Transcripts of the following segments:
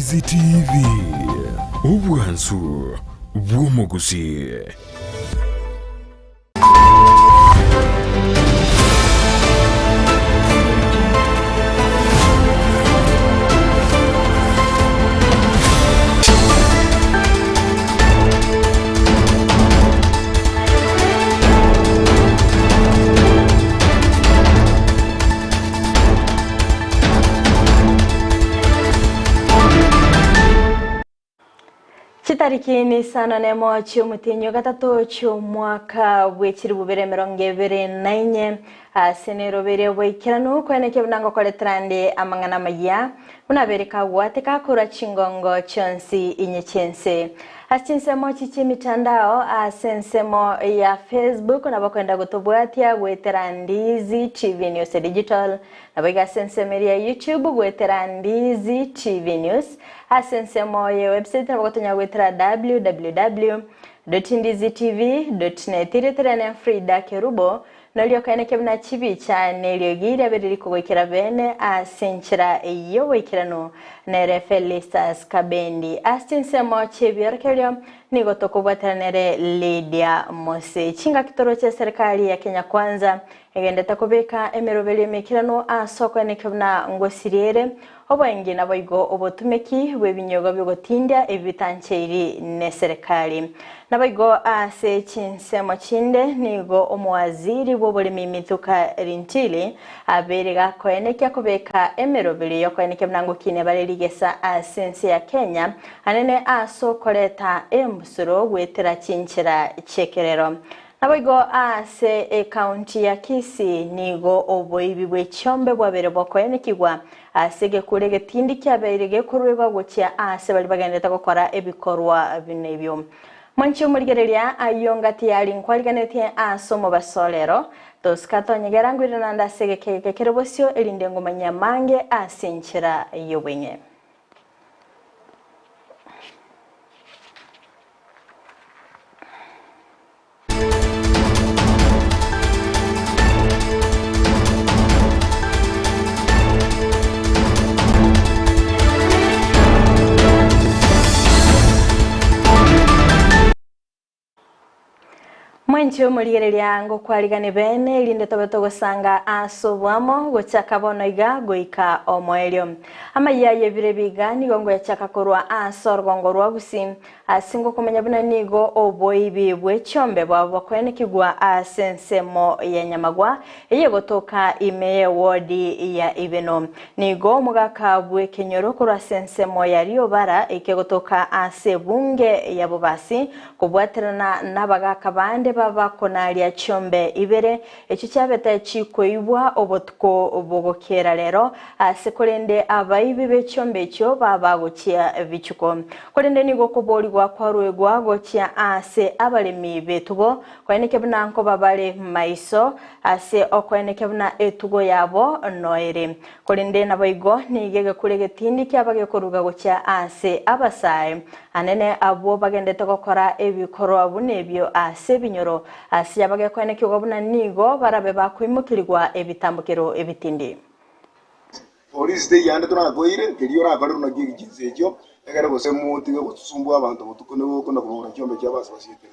Ndizi TV ubwansu bw'umuguzi. Tariki ni Isano nemo cy'umutinyo gatatu cy'umwaka w'Kerubo 2024 asenero bere boikirano kweneke bunango koletrande amangana Amaiya unabereka wateka kura chingongo chonsi inyechense asinsemo chichi mitandao asensemo ya Facebook nabakwenda gutubwatia gwetera Ndizi TV News Digital nabaga sensemo ya YouTube gwetera Ndizi TV News asensemo ya website nabagotonya gwetera www.ndizitv.net iritirane Fridah Kerubo nalyo kaneke bna chibi cyane lyogira beriri kugwekera bene asenchira iyo wekirano nere Felistus Kabendi asinsemo chebyorkelyo nigoto kubwatanere Lydia Mose chinga kitoro cha serikali ya Kenya kwanza egenda takobeka emerobeli mekirano asoko nekebna ngosiriere obangi nabayigo obotumeki webinyogo byogotinda ebitancheiri ne serikali nabayigo ase Chinsa chinde nigo omwaziri w'obolimi mituka rintili aberega koeneka kubeka emerobeli yokoeneke bnango kine baleligesa asense ya Kenya anene aso koleta embusuro wetera chinchira chekerero nabayigo ase county ya Kisii nigo oboibi bwechombe bwabere bwakoenekigwa asege kurege tindi kyaberege kurweba gocha ase bali bagendeta gukora ebikorwa binebyo mancho murigereria ayongati yali nkwaliganete asomo basolero toskato nyegerangwira nanda sege keke kerebosyo elinde ngoma nyamange asenchira yowenye Mwancho murigereria ngo kwaligane bene ilinde tobeto gosanga asobwamo gochakabonoiga goika omoelyo Amaiya yebire bigani gongo yachaka korwa asorgongo rwa Gusii asingo kumenya buna nigo oboibi bwechombe bwabo kwenekigwa asensemo ya Nyamagwa eye gotoka imeye wodi ya Ibeno nigo mugaka bwe kenyoro korwa sensemo ya Riobara eke gotoka ase bunge ya Bobasi kubwaterana nabagaka bande baba konalia chombe Ibere echo cyabeta chikoibwa obotko obogokera lero asekolende abaibi bechombe cyo baba gochia bichuko kolende nigo koboligwa kwarwegwa gochia ase abalemi betugo kweneke bnanko babale maiso ase okweneke bna etugo yabo noere kolende nabayigo nigege kurege tindi kyabage koruga gochia ase abasaye anene abo bagendete gukora ebikorwa bunebyo ase binyoro asiyabage kweneke gobuna nigo barabe bakwimukirwa ebitambukiro ebitindi Police de yande tuna goire kiriyo ravaru na gigi jinsejo egere gose mutige gusumbwa abantu butukone boko na kubura cyombe cyabase basiyete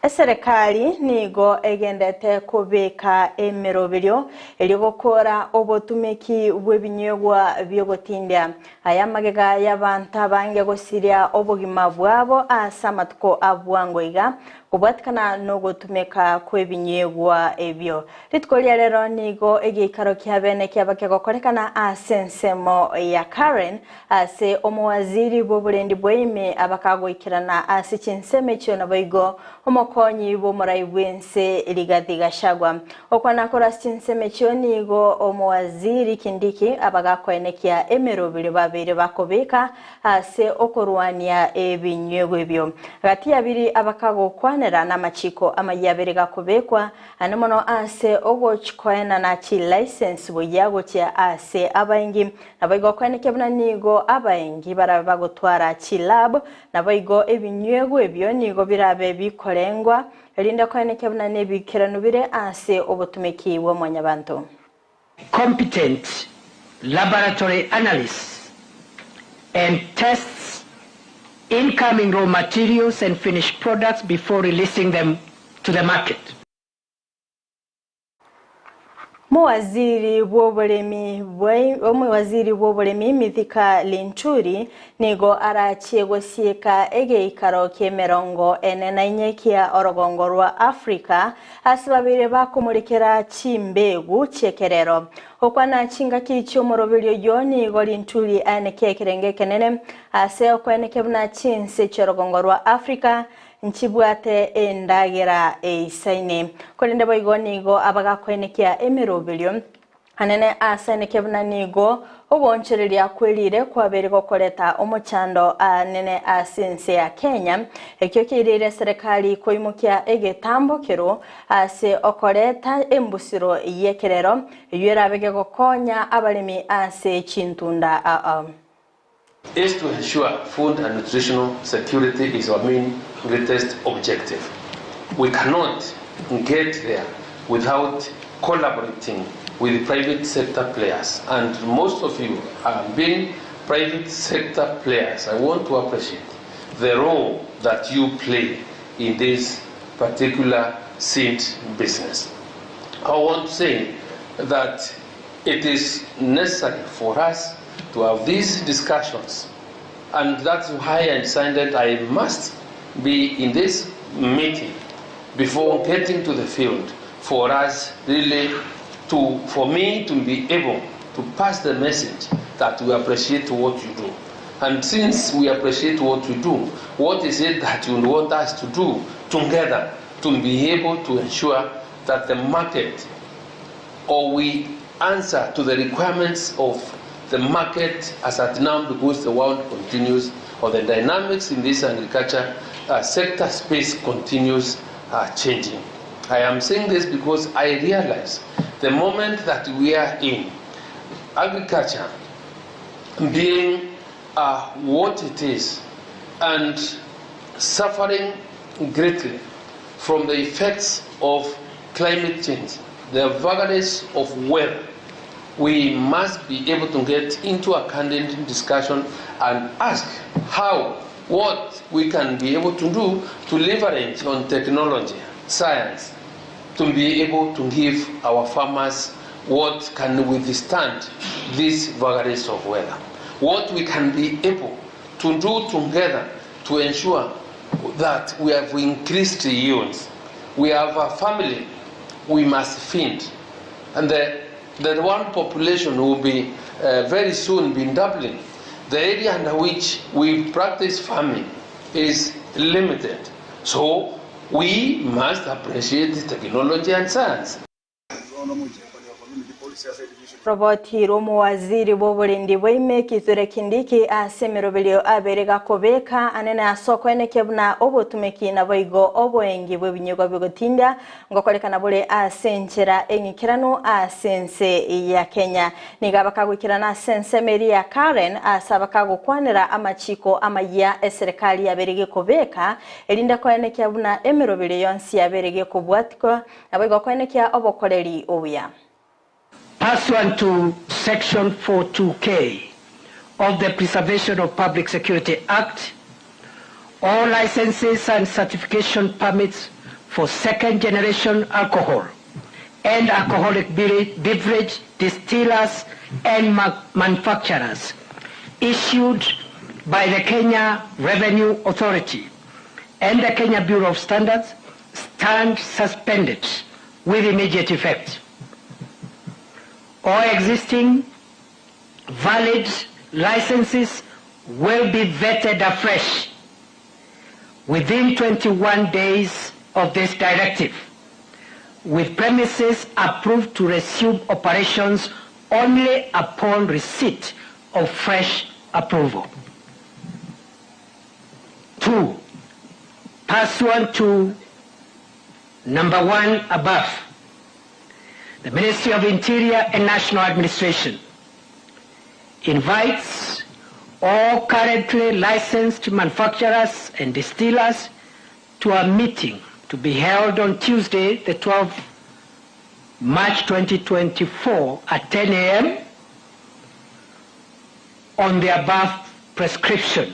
Serikali nigo egendete kubeka emerobelyo eligokora obotumeki bwebinyegwa byogotinda ayamagega yabanta bange gosiria obogima bwabo asamatuko abwangoiga kubatkana no gotumeka kwebinyegwa ebyo litkolya lero nigo egikaro kyabene kyabake gokorekana asensemo ya Karen ase omwaziri bw'obulendi bw'ime abakagoikirana ase Chinsa cyo nabayigo omokonyi bomurai bwense ligadiga okwana kora Chinsa cyo nigo omwaziri Kindiki abagakoenekya emerobili babiri bakobeka ase okorwania ebinyegwa ebyo gati abiri abakagokwa na machiko Amaiya berega kubekwa anemono ase ogochkoena na chi license boyago cha ase abaingi nabayigo kweneke buna nigo abaingi barabagotwara chi lab nabayigo ebinywego ebyo nigo birabe bikolengwa elinda kweneke buna nebikirano bire ase obotumeki bw'amanyabantu competent laboratory analysts and tests incoming raw materials and finished products before releasing them to the market. Waziri w'oburemi Mithika Linturi nigo arachie gosieka egeikaro k'emirongo ene na inye kia orogongo rwa Afrika asibabire bakumurikira chimbegu chekerero okwana chinga kicho morobilyo yoni igo Linturi aneke kirenge kenene ase okwaneke buna chinse chorogongo rwa Afrika nchibwate endagira eisaine kolende boigonigo abagakwenekia emirobilyo anene aseneke bunanigo obonchereria kwelire kwabere gokoreta omuchando anene asinse ya Kenya ekyo kirire serikali koimukia egetambokero ase okoreta embusiro yekerero yera gokonya abalimi ase chintunda is to ensure food and nutritional security is our main greatest objective. We cannot get there without collaborating with private sector players, and most of you are being private sector players. I want to appreciate the role that you play in this particular seed business. I want to say that it is necessary for us to have these discussions, and that's why I decided I must be in this meeting before getting to the field for us really for me to be able to pass the message that we appreciate what you do. And since we appreciate what you do, what is it that you want us to do together to be able to ensure that the market, or we answer to the requirements of the market as at now, because the world continues, or the dynamics in this agriculture sector space continues changing. I am saying this because I realize the moment that we are in, agriculture being what it is and suffering greatly from the effects of climate change, the vagaries of weather, we must be able to get into a candid discussion and ask what we can be able to do to leverage on technology, science, to be able to give our farmers what can withstand these vagaries of weather. What we can be able to do together to ensure that we have increased yields. We have a family we must feed, and the one population will be very soon be doubling. The area under which we practice farming is limited. So we must appreciate the technology and science. Roboti Romo waziri boburindi bwime kizure kindiki asemerobilyo aberega kobeka anene asoko enekebuna obotumeki na boigo oboengi bwebinyogo bigotinda ngokolekana bule asenchera engikirano asense ya Kenya nigabakagukirana asense Maria Karen asabakagukwanira amachiko Amaiya eserikali yaberege kobeka elinda ko enekebuna emerobilyo yonsi yaberege kobwatiko aboigo ko enekya obokoleri obuya. Pursuant to Section 42K of the Preservation of Public Security Act, all licenses and certification permits for second-generation alcohol and alcoholic beverage distillers and manufacturers issued by the Kenya Revenue Authority and the Kenya Bureau of Standards stand suspended with immediate effect. All existing valid licenses will be vetted afresh within 21 days of this directive, with premises approved to resume operations only upon receipt of fresh approval. 2. Pursuant to number 1 above, the Ministry of Interior and National Administration invites all currently licensed manufacturers and distillers to a meeting to be held on Tuesday, the 12th March 2024 at 10 a.m. on the above prescription.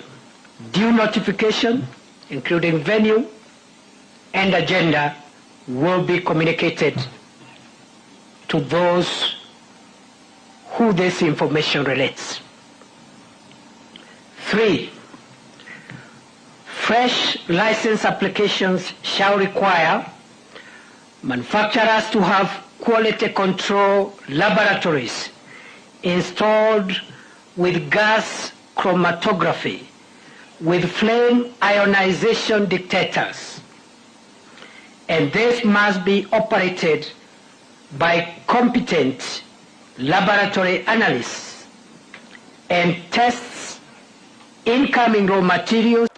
Due notification, including venue and agenda, will be communicated to those who this information relates. 3, fresh license applications shall require manufacturers to have quality control laboratories installed with gas chromatography, with flame ionization detectors, and this must be operated by competent laboratory analysts and tests incoming raw materials.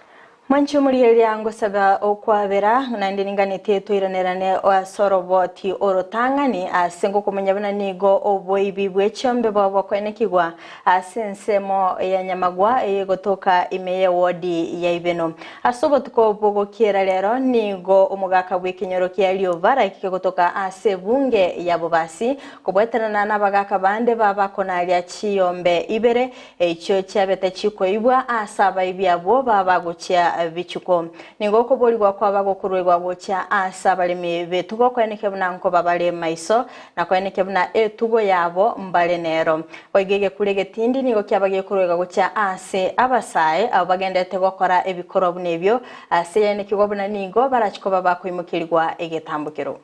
Mwanchumuri yango saga okwabera nandiningane twiranirane oasoroboti orotangani asengo kumenyabana nigo oboibi bwechombe babo kwenekigwa asensemo ya nyamagwa egotoka Amaiya wodi ya Ibeno asobotuko bogokera lero nigo omugaka bw'ikinyoro kyaliovara ikikotoka asebunge yabo basi kubweterana n'abagaka bande babakona lya chiyombe Ibere ekyo cyabeta chikoibwa asaba ibyabo babagucha bichuko ningoko bolibwa kwa bagokurwegwa gocha asabalimi betugo kweneke bunanko babale maiso na kweneke buna etugo yabo mbale nero oyigege kulege tindi nigo kyabage kurwegwa gocha ase abasaye abo bagendete gukora ebikoro bunebyo ase yene kigo buna nigo barachiko babakwimukirwa egetambukiro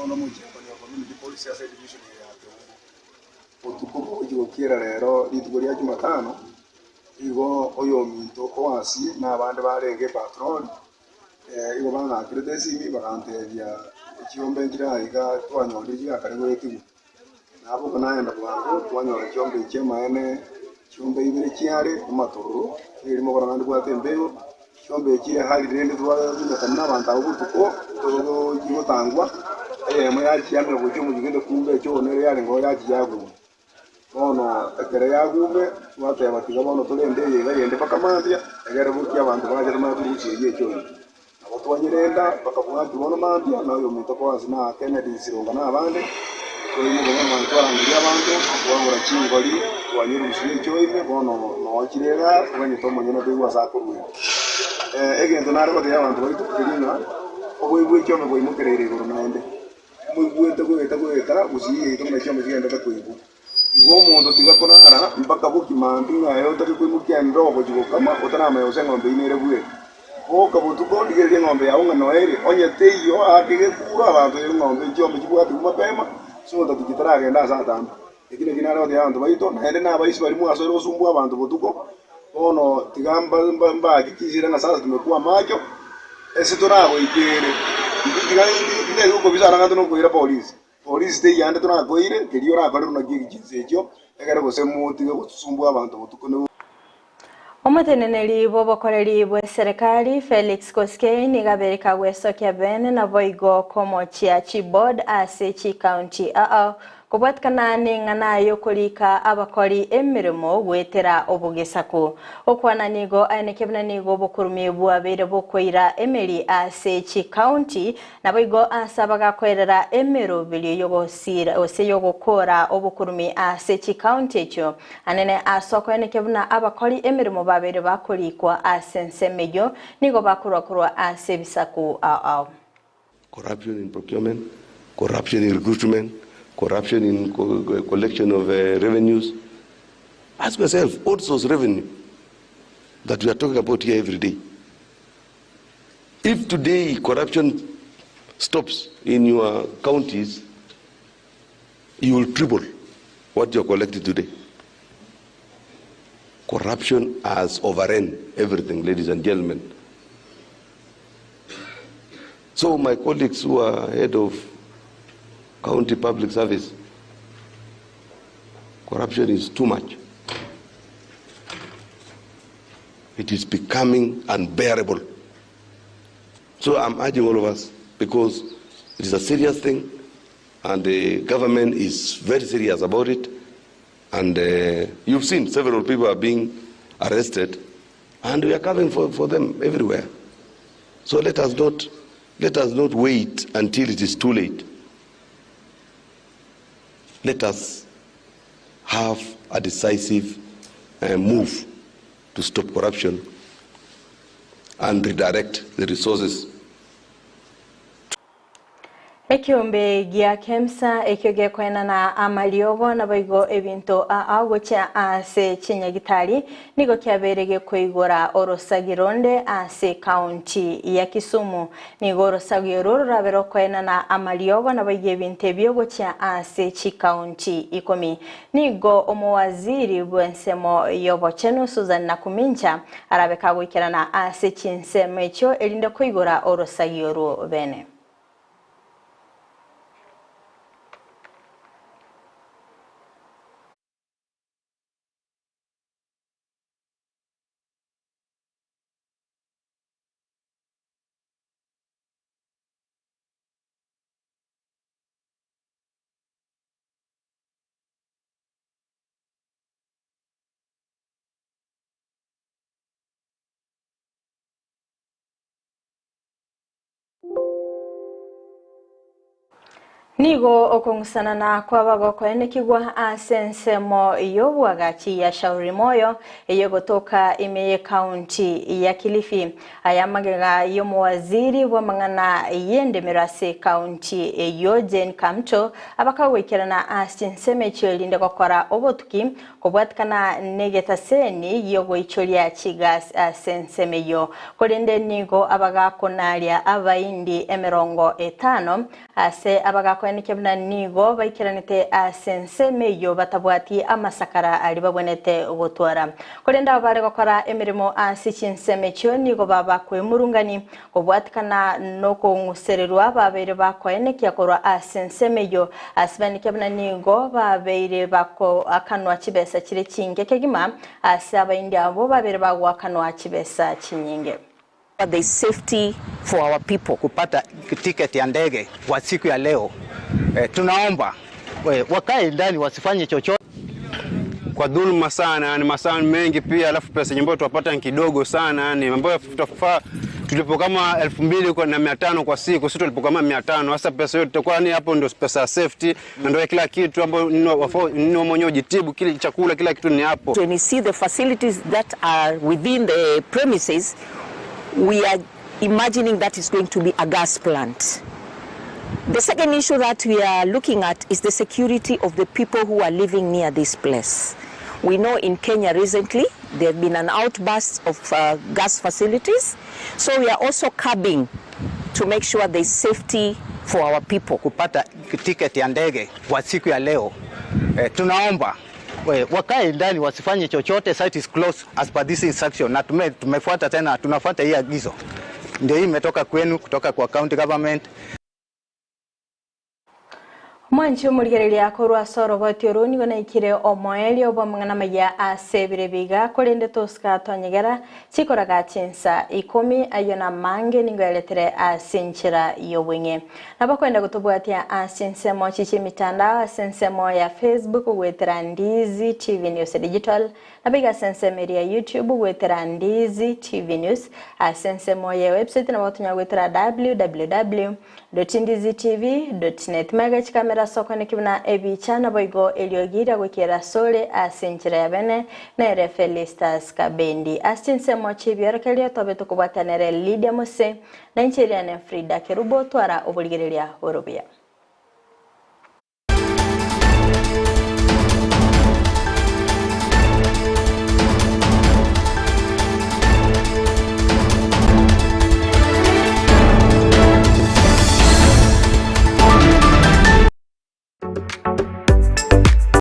ono mu cyangwa community policy ase division ya otuko ujokera rero litgo lya Jumatano igo oyo minto oasi n'abandi barenge patron igo bana kredesi bakanteria ikiombe ngira iga twanyolije akarego yetigu nabo kunayenda bwango twanyola ikiombe cyemaene ikiombe Ibere cyare amatoro irimo barangandi gwatembeo ikiombe kire hali rende twazina n'abantu abutuko todo gitangwa mo yakiyamye bujye mu gigende kumbe cyo onere yari ngo yakiyagu ono ekere yagume twateye batiga bono turendeye bagende bakamambya egere buki abantu bagere maduruki yecyo abo twanyirenda bakavuga tubono mambya nayo muntu kwazi na Kennedy Sironga n'abandi koyi mu goma twarangira abantu twabura kingoli twanyirushi yecyo ime bono no kirera banye to munyene bigwa sakurwe egendo narwo de abantu bayitukiringa obwe cyo me boy mukerere goro naende mu gwete gweta Gusii ito cyo me genda takwibu igo mundo tigakonara mpaka buki mandinga yo tari kwimukia ndogo jigo kama utanama yo ngombe inere bwe o kabutuko digere ngombe ya unga noere onye teyo akige kura abantu ngombe jombe jibwa tu mapema so that kitara genda sa tamba ikine kinara de abantu bayito nende na bayisi bari mu asoro sumbu abantu butuko ono tigamba mba kikizira na sasa tumekuwa macho ese torabo ikere ndio yuko bizara ngando no kuira police polisi de yande tunagoire keriyo rakore runagi Chinsa egere gose mutige gusumbua abantu butukone Omuteneneri bobokoreri bwe serikali Felistus ni gabereka gwesokia bene na boigo komo chia board ase chi county kubwatkana ningana yokolika abakori emirimo gwetera obugesaku okwana nigo anekebna nigo bokurumi bwabere bokoira emeri ase chi county na boigo asabaga kwerera emero bili yogosira ose yogokora obukurumi ase chi county cho anene asoko anekebna abakori emirimo babere bakolikwa asensemeyo nigo bakurwa ase bisaku corruption in procurement, corruption in recruitment, corruption in collection of revenues. Ask yourself, what source revenue that we are talking about here every day? If today corruption stops in your counties, you will triple what you are collecting today. Corruption has overrun everything, ladies and gentlemen. So my colleagues who are head of county public service, corruption is too much. It is becoming unbearable. So I'm urging all of us, because it is a serious thing and the government is very serious about it, and you've seen several people are being arrested and we are coming for them everywhere. So let us not wait until it is too late. let us have a decisive move to stop corruption and redirect the resources. Ekiombe gia kemsa ekioge kwena na amaliogo na baigo ebinto agocha ase chinyagitari nigo kyaberege koigora orosagironde ase county ya Kisumu nigo orosagiro rabero kwena na amaliogo na baigo ebinto byogocha ase chi county ikomi nigo omowaziri bwensemo yobocheno Susan Nakumincha arabeka gwikira na ase Chinsa mecho elinde koigora orosagiro bene. Nigo okongusana na kwa bagoko enekigwa asensemo yobwagachi ya shauri moyo eyogotoka Imeye County ya Kilifi ayamagega yomwaziri wa mangana yendemerase County eyojen kamto abakawekirana asenseme chelinde gokora obotuki kobwatkana negetaseni yogo icholia chigas asenseme yo kolende nigo abagakonalia abaindi emerongo 5 ase abagako nikebna nigo baikiranite asenseme yo batabwati amasakara ali babonete gotwara kolenda bare gokora emirimo asichinseme cyo nigo baba kwemurungani kobwatkana noko ngusererwa babere bakoene kyakorwa asenseme yo asibani kebna nigo babere bako akanwa kibesa kire kinge kegima asaba indi abo babere bagwa akanwa kibesa kinyinge. There is safety for our people. Kupata ticket ya ndege kwa siku ya leo. Tunaomba wakae ndani wasifanye chochote. Kwa dhuluma sana, yani masaa mengi pia, alafu pesa nyambo tupata ni kidogo sana, yani ambayo tutafaa tulipo kama 2500 kwa siku, sisi tulipo kama 500. Sasa pesa yote tutakuwa ni hapo ndio pesa safety, na ndio kila kitu ambayo ni mwenyewe jitibu, kile chakula kila kitu ni hapo. When you see the facilities that are within the premises, we are imagining that is going to be a gas plant. The second issue that we are looking at is the security of the people who are living near this place. We know in Kenya recently there have been an outburst of gas facilities, so we are also curbing to make sure there is safety for our people. Kupata ticket ya ndege kwa siku ya leo, tunaomba wakae ndani wasifanye chochote, site is closed as per this instruction, na tumefuata tena, tunafuata hii agizo. Ndio hii imetoka kwenu, kutoka kwa county government. Mwancho muligereri akorwa soro votioruni gona ikire omoeli obamangana maya asebire biga kolende toska tonyegera chikoraga Chinsa 10 ayona mange ningoeletere asinchira yobwenge nabakwenda gutubwatia asinsemo chichi mitandao asinsemo ya Facebook gwetera Ndizi TV News Digital nabiga asinsemo ya YouTube gwetera Ndizi TV News asinsemo ya website na watunya gwetera www.ndizitv.net magachi kamera soko nikibuna ebichana boigo eliogira gwekera sole asinchira ya bene na Felistus Kabendi asinsemo chibyara kelio tobe tukubwatanere Lydia Mose na nchiriane Fridah Kerubo twara obuligereria orobia.